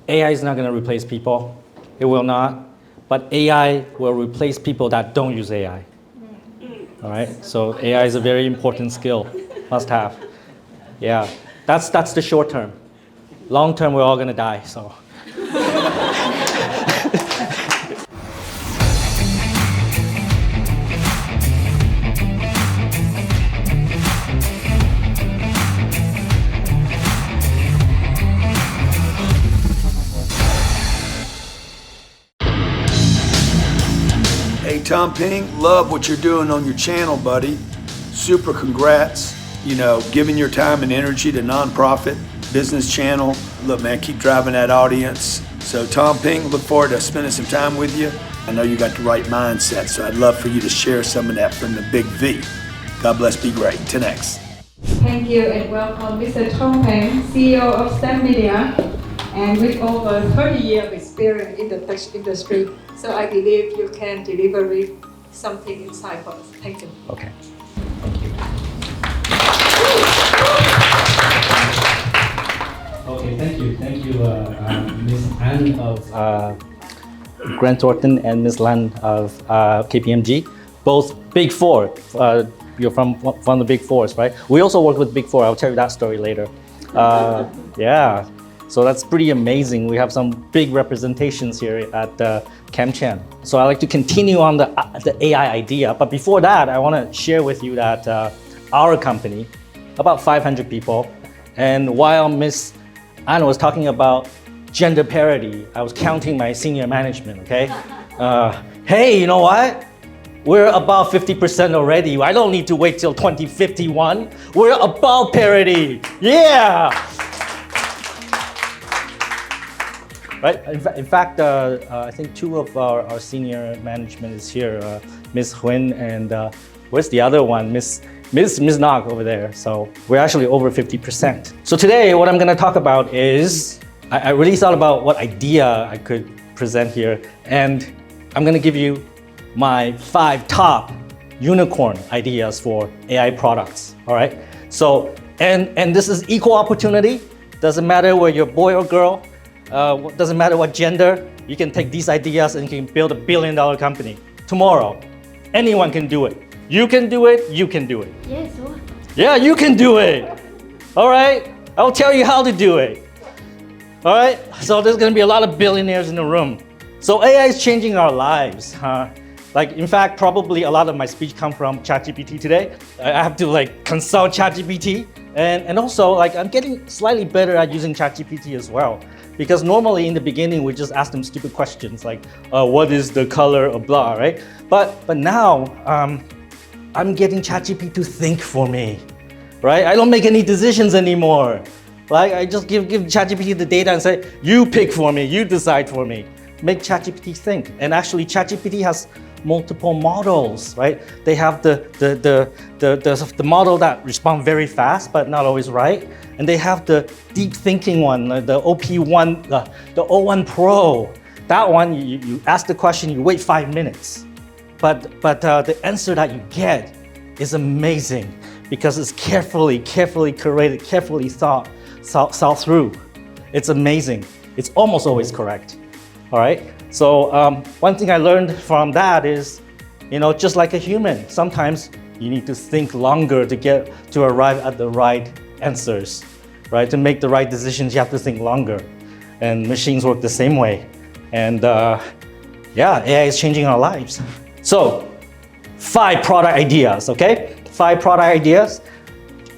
AI is not going to replace people. It will not. But AI will replace people that don't use AI. All right? So AI is a very important skill, must have. Yeah, that's the short term. Long term, we're all going to die, so. Hey, Tom Peng, love what you're doing on your channel, buddy. Super congrats. You know, giving your time and energy to nonprofit business channel. Look, man, keep driving that audience. So, Tom Peng, look forward to spending some time with you. I know you got the right mindset, so I'd love for you to share some of that from the big V. God bless, be great. 10X. Thank you and welcome Mr. Tom Peng, CEO of STEM Media, and with over 30 years of experience in the tech industry. So I believe you can deliver something inside for us. Thank you. Okay. Thank you. Okay, thank you. Thank you, Ms. Ann of Grant Thornton and Ms. Lan of KPMG, both Big Four. You're from the Big Fours, right? We also work with Big Four. I'll tell you that story later. Yeah, so that's pretty amazing. We have some big representations here at ChemChan. So I like to continue on the AI idea. But before that, I want to share with you that our company, about 500 people, and while Ms. Anna was talking about gender parity, I was counting my senior management, okay? Hey, you know what? We're above 50% already. I don't need to wait till 2051. We're above parity. Yeah! Right? In fact, I think two of our senior management is here, Ms. Huyn and where's the other one? Ms. Nog over there. So we're actually over 50%. So today, what I'm going to talk about is, I really thought about what idea I could present here, and I'm going to give you my 5 top unicorn ideas for AI products. All right. So, and this is equal opportunity. Doesn't matter whether you're a boy or girl. Doesn't matter what gender. You can take these ideas and you can build $1 billion company tomorrow. Anyone can do it. You can do it. You can do it. Yes, sure. Yeah, you can do it. All right. I'll tell you how to do it. All right. So there's going to be a lot of billionaires in the room. So AI is changing our lives. Like, in fact, probably a lot of my speech come from ChatGPT today. I have to like consult ChatGPT, and also like I'm getting slightly better at using ChatGPT as well. Because normally in the beginning we just ask them stupid questions like, what is the color of blah, right? But now I'm getting ChatGPT to think for me, right? I don't make any decisions anymore. Like I just give ChatGPT the data and say, you pick for me, you decide for me. Make ChatGPT think. And actually ChatGPT has multiple models, right? They have the model that respond very fast but not always right, and they have the deep thinking one, the OP1, the O1 Pro. That one, you ask the question, you wait 5 minutes, but the answer that you get is amazing because it's carefully curated, carefully thought through. It's amazing. It's almost always correct. All right. So one thing I learned from that is, you know, just like a human, sometimes you need to think longer to arrive at the right answers, right? To make the right decisions, you have to think longer, and machines work the same way. And yeah, AI is changing our lives. So 5 product ideas, okay? 5 product ideas,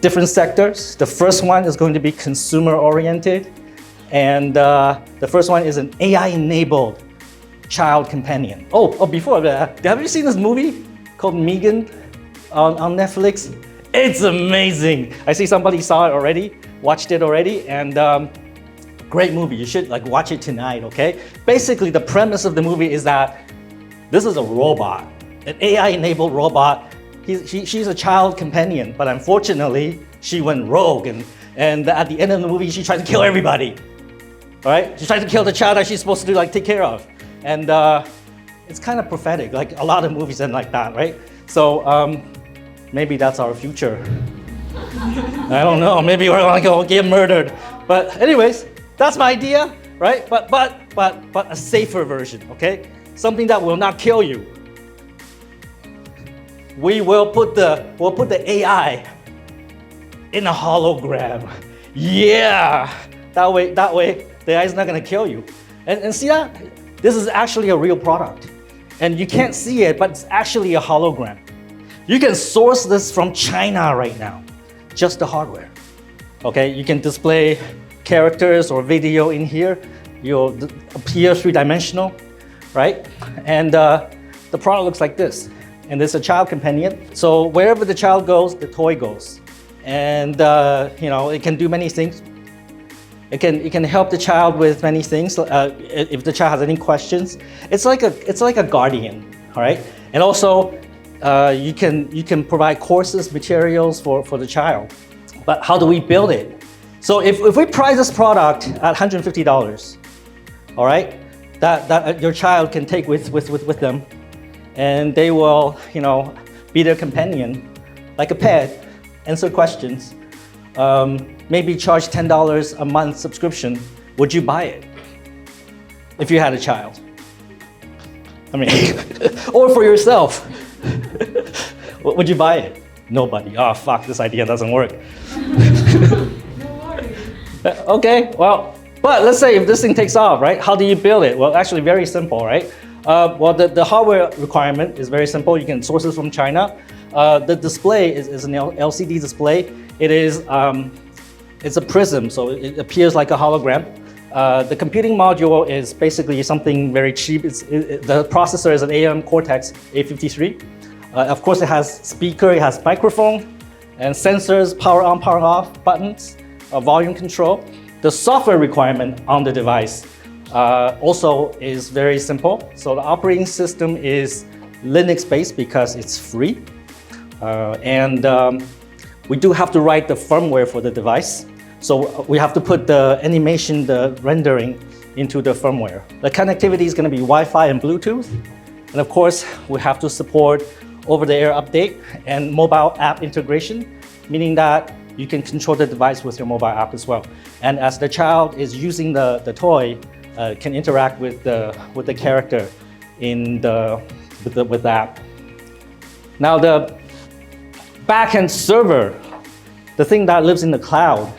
different sectors. The first one is going to be consumer oriented, and the first one is an AI-enabled child companion. Oh, before that, have you seen this movie called Megan on Netflix? It's amazing. I see somebody saw it already, watched it already, and great movie. You should like watch it tonight, okay? Basically, the premise of the movie is that this is a robot, an AI-enabled robot. She's a child companion, but unfortunately, she went rogue, and at the end of the movie, she tried to kill everybody. All right? She tried to kill the child that she's supposed to like take care of. And it's kind of prophetic, like a lot of movies end like that, right? So maybe that's our future. I don't know, maybe we're gonna go get murdered. But anyways, that's my idea. right? But a safer version, okay? Something that will not kill you. We'll put the AI in a hologram. Yeah, that way the AI is not gonna kill you. And see that? This is actually a real product. And you can't see it, but it's actually a hologram. You can source this from China right now, just the hardware. Okay, you can display characters or video in here. You'll appear three-dimensional, right? And the product looks like this. And there's a child companion. So wherever the child goes, the toy goes. And it can do many things. It can help the child with many things. If the child has any questions, it's like a guardian, all right? And also, you can provide courses, materials for the child. But how do we build it? So if we price this product at $150, all right, that your child can take with them, and they will, be their companion, like a pet, answer questions, maybe charge $10 a month subscription, would you buy it if you had a child? I mean, or for yourself, would you buy it? Nobody. Oh, fuck, this idea doesn't work. Okay, well, but let's say if this thing takes off, right? How do you build it? Well, actually very simple, right? Well, the hardware requirement is very simple. You can source it from China. The display is an LCD display. It is, it's a prism, so it appears like a hologram. The computing module is basically something very cheap. The processor is an ARM Cortex A53. Of course, it has speaker, it has microphone, and sensors, power on, power off buttons, volume control. The software requirement on the device also is very simple. So the operating system is Linux-based because it's free. We do have to write the firmware for the device. So we have to put the animation, the rendering into the firmware. The connectivity is going to be Wi-Fi and Bluetooth. And of course, we have to support over-the-air update and mobile app integration, meaning that you can control the device with your mobile app as well. And as the child is using the toy, can interact with the character in with the app. Now the backend server, the thing that lives in the cloud,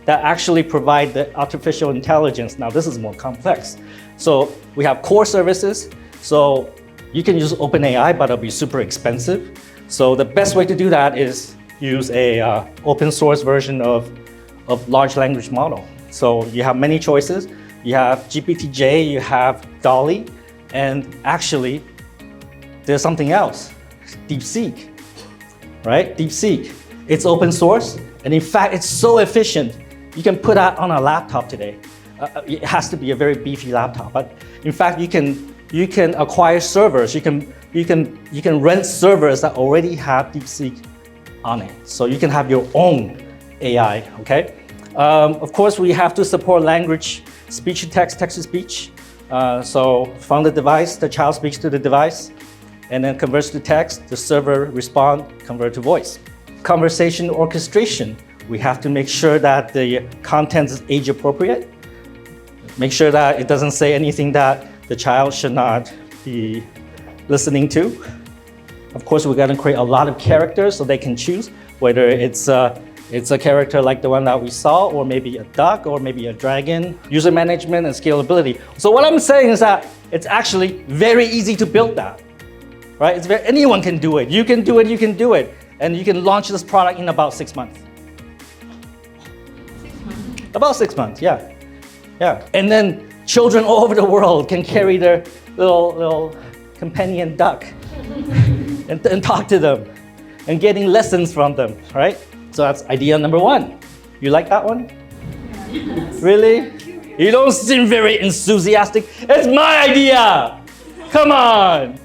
that actually provide the artificial intelligence. Now this is more complex. So we have core services. So you can use OpenAI, but it'll be super expensive. So the best way to do that is use a open source version of large language model. So you have many choices. You have GPT-J, you have DALL-E, and actually there's something else, DeepSeek, right? DeepSeek, it's open source, and in fact, it's so efficient. You can put that on a laptop today. It has to be a very beefy laptop, but in fact, you can acquire servers. You can rent servers that already have DeepSeek on it, so you can have your own AI. Okay. Of course, we have to support language, speech to text, text to speech. So from the device, the child speaks to the device, and then converts to text. The server responds, convert to voice. Conversation orchestration. We have to make sure that the content is age appropriate. Make sure that it doesn't say anything that the child should not be listening to. Of course, we're going to create a lot of characters so they can choose whether it's a character like the one that we saw, or maybe a duck, or maybe a dragon. User management and scalability. So what I'm saying is that it's actually very easy to build that, right? Anyone can do it. You can do it, you can do it. And you can launch this product in about 6 months. 6 months. About 6 months, yeah. Yeah. And then children all over the world can carry their little companion duck and talk to them and getting lessons from them, right? So that's idea number 1. You like that one? Yes. Really? You don't seem very enthusiastic. It's my idea! Come on!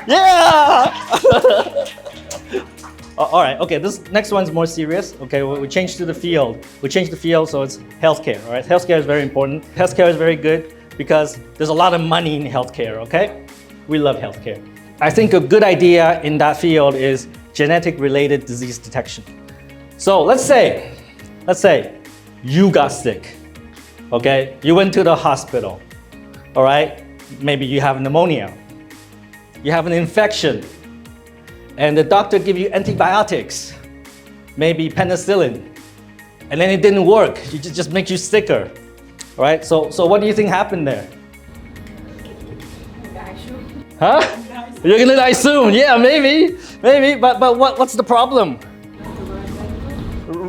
Yeah! All right, okay, this next one's more serious. Okay, we changed to the field. We changed the field, so it's healthcare, all right? Healthcare is very important. Healthcare is very good because there's a lot of money in healthcare, okay? We love healthcare. I think a good idea in that field is genetic-related disease detection. So let's say you got sick, Okay, you went to the hospital. All right, maybe you have pneumonia. You have an infection, and the doctor give you antibiotics, maybe penicillin, and then it didn't work. It just makes you sicker. All right, so what do you think happened there? Huh? You're gonna die soon. Yeah, maybe. But what's the problem?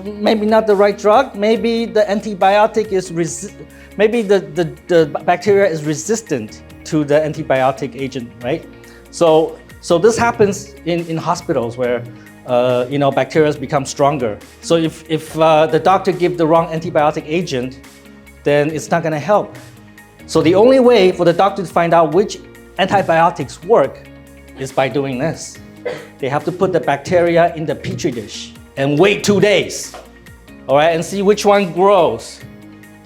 Maybe not the right drug. Maybe the antibiotic is maybe the bacteria is resistant to the antibiotic agent, right? So this happens in hospitals where bacteria become stronger. So if the doctor gives the wrong antibiotic agent, then it's not gonna help. So the only way for the doctor to find out which antibiotics work is by doing this. They have to put the bacteria in the petri dish and wait 2 days, all right, and see which one grows.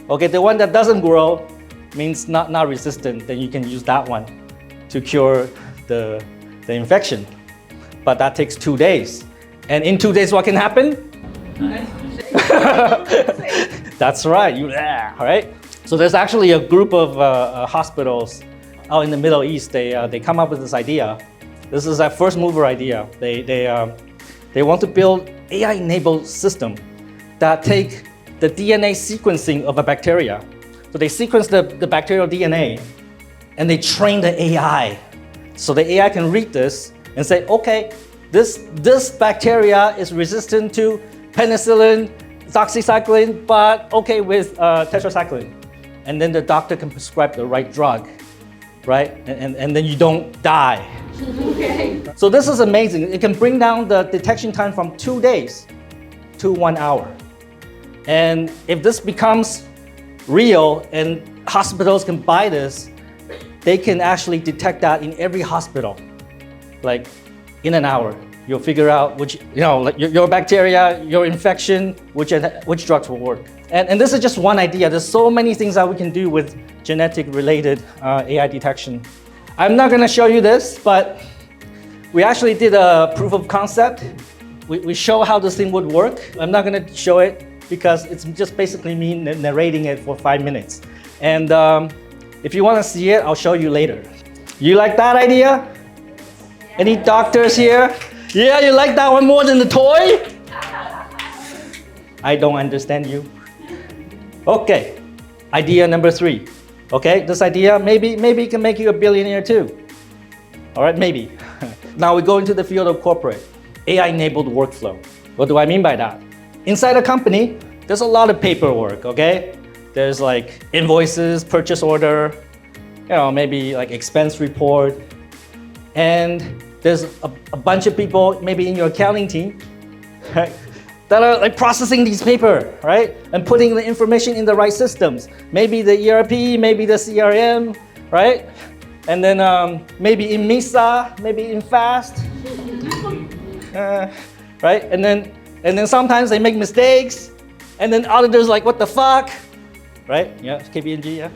Okay, the one that doesn't grow means not resistant, then you can use that one to cure the infection. But that takes 2 days. And in 2 days, what can happen? That's right, all right? So there's actually a group of hospitals out in the Middle East. They come up with this idea. This is a first mover idea. They want to build AI-enabled system that take the DNA sequencing of a bacteria. So they sequence the bacterial DNA and they train the AI. So the AI can read this and say, okay, this bacteria is resistant to penicillin, doxycycline, but okay with tetracycline. And then the doctor can prescribe the right drug, right? And then you don't die. Okay. So this is amazing. It can bring down the detection time from 2 days to 1 hour. And if this becomes real and hospitals can buy this, they can actually detect that in every hospital. Like in an hour, you'll figure out which, like your bacteria, your infection, which drugs will work. And this is just one idea. There's so many things that we can do with genetic related AI detection. I'm not gonna show you this, but we actually did a proof of concept. We show how this thing would work. I'm not gonna show it because it's just basically me narrating it for 5 minutes. And if you wanna see it, I'll show you later. You like that idea? Any doctors here? Yeah, you like that one more than the toy? I don't understand you. Okay, idea number 3. Okay, this idea maybe can make you a billionaire too. All right, maybe. Now we go into the field of corporate, AI-enabled workflow. What do I mean by that? Inside a company, there's a lot of paperwork, okay? There's like invoices, purchase order, maybe like expense report. And there's a bunch of people, maybe in your accounting team, right, that are like processing these paper, right? And putting the information in the right systems. Maybe the ERP, maybe the CRM, right? And then maybe in Misa, maybe in Fast, right? And then sometimes they make mistakes, and then auditors like, what the fuck? Right? Yeah, KPMG, yeah?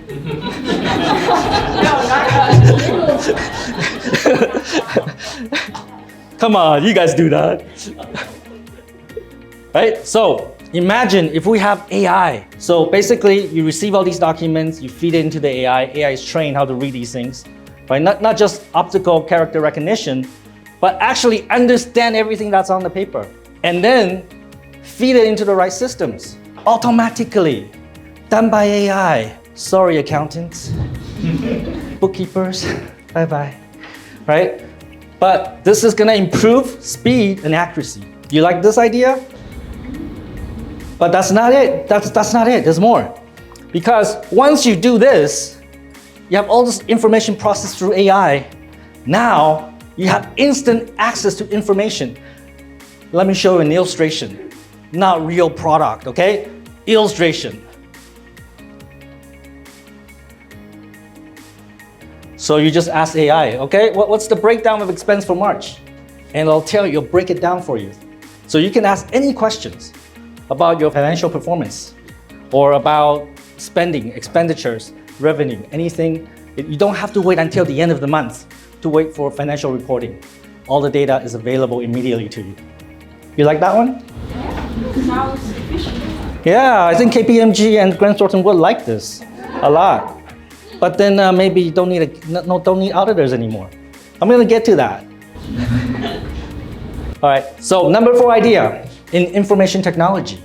Come on, you guys do that. Right? So imagine if we have AI. So basically, you receive all these documents, you feed it into the AI. AI is trained how to read these things. Right? Not just optical character recognition, but actually understand everything that's on the paper. And then feed it into the right systems automatically. Done by AI. Sorry, accountants, bookkeepers, bye-bye, right? But this is gonna improve speed and accuracy. You like this idea? But that's not it. That's not it. There's more. Because once you do this, you have all this information processed through AI. Now you have instant access to information. Let me show you an illustration. Not real product, okay? Illustration. So you just ask AI, okay, what's the breakdown of expense for March? And it'll break it down for you. So you can ask any questions about your financial performance or about spending, expenditures, revenue, anything. You don't have to wait until the end of the month to wait for financial reporting. All the data is available immediately to you. You like that one? Yeah, sounds efficient. Yeah, I think KPMG and Grant Thornton would like this a lot. But then maybe you don't need auditors anymore. I'm gonna get to that. All right, so number 4 idea in information technology.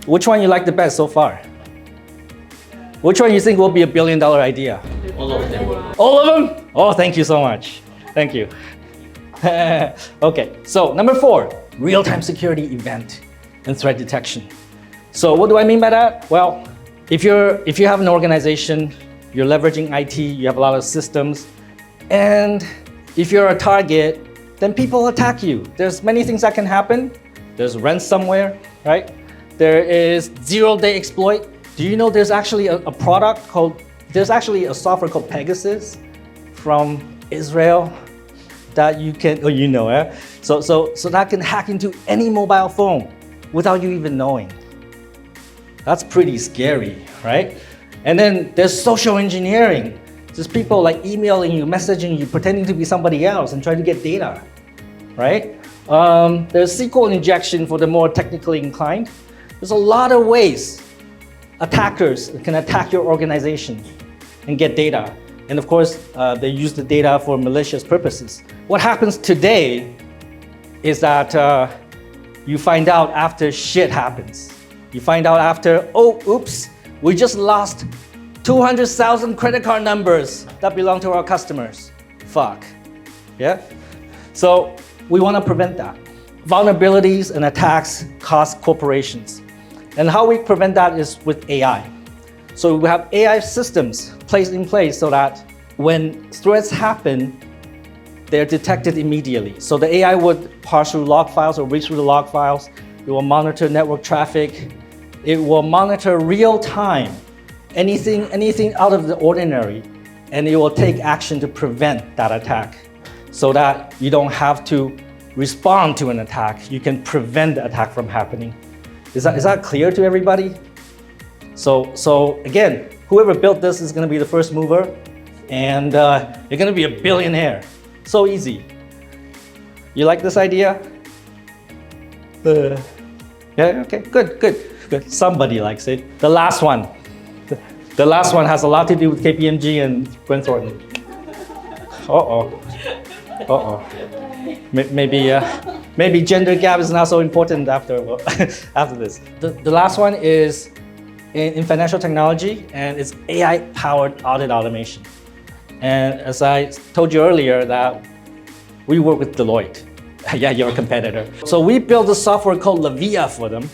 Which one you like the best so far? Which one you think will be a $1 billion idea? All of them. All of them? Oh, thank you so much. Thank you. Okay, so number 4, real-time security event and threat detection. So what do I mean by that? Well, if you have an organization, you're leveraging IT, you have a lot of systems, and if you're a target, then people attack you. There's many things that can happen. There's ransomware, right? There is zero-day exploit. Do you know there's actually there's actually a software called Pegasus from Israel that you can, so that can hack into any mobile phone without you even knowing. That's pretty scary, right? And then there's social engineering. There's people like emailing you, messaging you, pretending to be somebody else and trying to get data, right? There's SQL injection for the more technically inclined. There's a lot of ways attackers can attack your organization and get data. And of course, they use the data for malicious purposes. What happens today is that you find out after shit happens. You find out after, oh, oops, we just lost 200,000 credit card numbers that belong to our customers. Fuck, yeah? So we want to prevent that. Vulnerabilities and attacks cost corporations. And how we prevent that is with AI. So we have AI systems placed in place so that when threats happen, they're detected immediately. So the AI would parse through log files or read through the log files. It will monitor network traffic. It will monitor real time, anything out of the ordinary, and it will take action to prevent that attack so that you don't have to respond to an attack. You can prevent the attack from happening. Is that clear to everybody? So again, whoever built this is going to be the first mover, and you're going to be a billionaire. So easy. You like this idea? Yeah, okay, good. Somebody likes it. The last one. The last one has a lot to do with KPMG and Grant Thornton. Maybe gender gap is not so important after this. The last one is in financial technology, and it's AI-powered audit automation. And as I told you earlier, that we work with Deloitte. Yeah, you're a competitor. So we built a software called Lavia for them.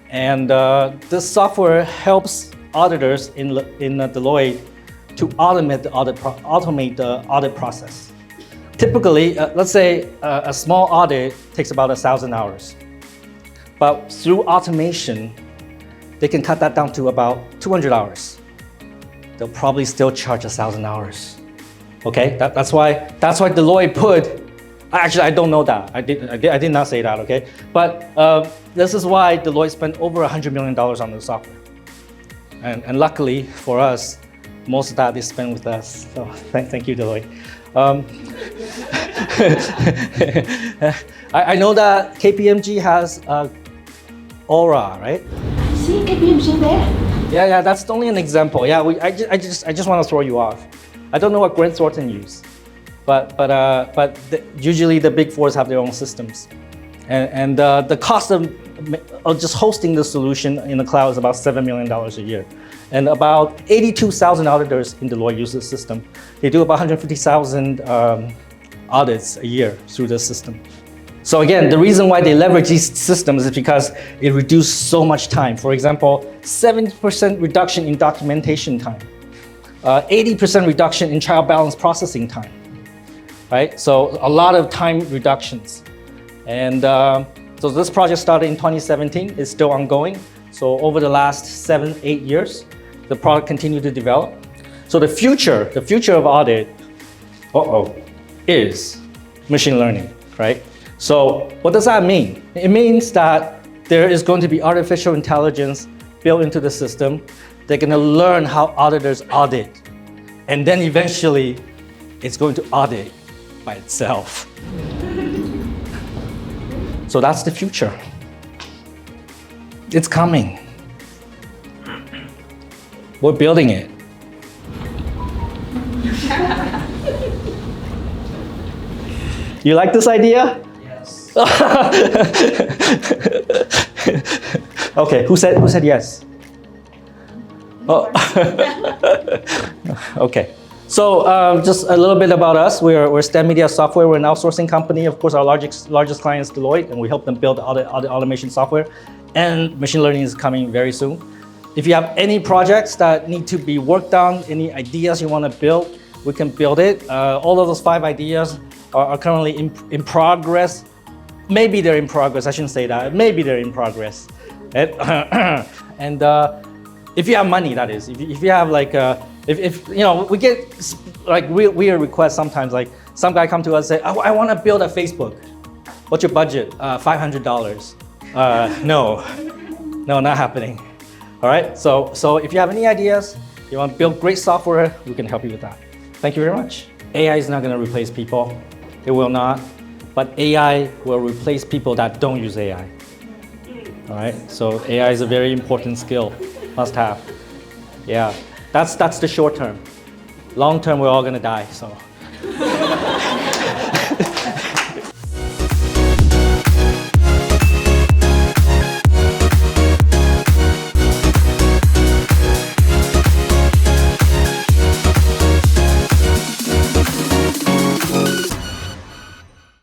And this software helps auditors in Deloitte to automate the audit process. Typically, let's say a small audit takes about 1,000 hours. But through automation, they can cut that down to about 200 hours. They'll probably still charge 1,000 hours. Okay, that's why Deloitte put. Actually, I don't know that. I did not say that. Okay, but this is why Deloitte spent over $100 million on the software. And luckily for us, most of that is spent with us. So thank you, Deloitte. I know that KPMG has Aura, right? See KPMG there? Yeah, that's only an example. Yeah, I just want to throw you off. I don't know what Grant Thornton use, but usually the big fours have their own systems, and the cost of just hosting the solution in the cloud is about $7 million a year, and about 82,000 auditors in Deloitte use the system. They do about 150,000 audits a year through the system. So again, the reason why they leverage these systems is because it reduces so much time. For example, 70% reduction in documentation time, 80% reduction in trial balance processing time, right? So a lot of time reductions. And so this project started in 2017, it's still ongoing. So over the last 7-8 years, the product continued to develop. So the future of audit, is machine learning, right? So what does that mean? It means that there is going to be artificial intelligence built into the system. They're going to learn how auditors audit. And then eventually, it's going to audit by itself. So that's the future. It's coming. We're building it. You like this idea? Yes. Okay, who said yes? Oh. Okay. So just a little bit about us. We're STEM Media Software. We're an outsourcing company. Of course, our largest client is Deloitte, and we help them build all the automation software. And machine learning is coming very soon. If you have any projects that need to be worked on, any ideas you want to build, we can build it. All of those 5 ideas are currently in progress. Maybe they're in progress. I shouldn't say that. Maybe they're in progress. And if you have money, that is. If you have like, if you know, we get like weird requests sometimes. Like some guy come to us and say, oh, I want to build a Facebook. What's your budget? $500. No, not happening. All right. So if you have any ideas, you want to build great software, we can help you with that. Thank you very much. AI is not going to replace people. It will not. But AI will replace people that don't use AI. All right. So AI is a very important skill, must have. Yeah. That's the short term. Long term, we're all going to die. So.